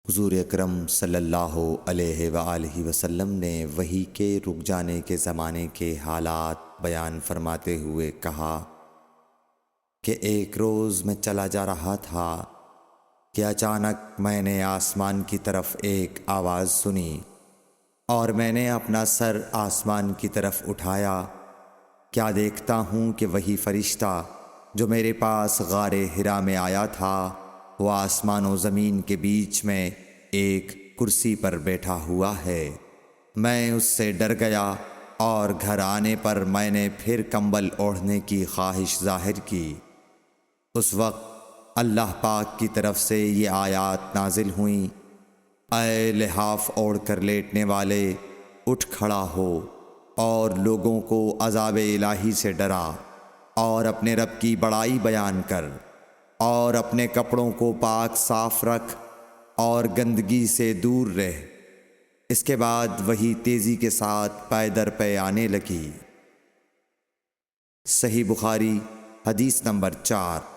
حضور اکرم صلی اللہ علیہ وآلہ وسلم نے وحی کے رک جانے کے زمانے کے حالات بیان فرماتے ہوئے کہا کہ ایک روز میں چلا جا رہا تھا کہ اچانک میں نے آسمان کی طرف ایک آواز سنی اور میں نے اپنا سر آسمان کی طرف اٹھایا۔ کیا دیکھتا ہوں کہ وہی فرشتہ جو میرے پاس غار حرا میں آیا تھا وہ آسمان و زمین کے بیچ میں ایک کرسی پر بیٹھا ہوا ہے۔ میں اس سے ڈر گیا اور گھر آنے پر میں نے پھر کمبل اوڑھنے کی خواہش ظاہر کی۔ اس وقت اللہ پاک کی طرف سے یہ آیات نازل ہوئیں، اے لحاف اوڑھ کر لیٹنے والے، اٹھ کھڑا ہو اور لوگوں کو عذاب الہی سے ڈرا، اور اپنے رب کی بڑائی بیان کر، اور اپنے کپڑوں کو پاک صاف رکھ اور گندگی سے دور رہ۔ اس کے بعد وہی تیزی کے ساتھ پے در پے آنے لگی۔ صحیح بخاری حدیث نمبر 4۔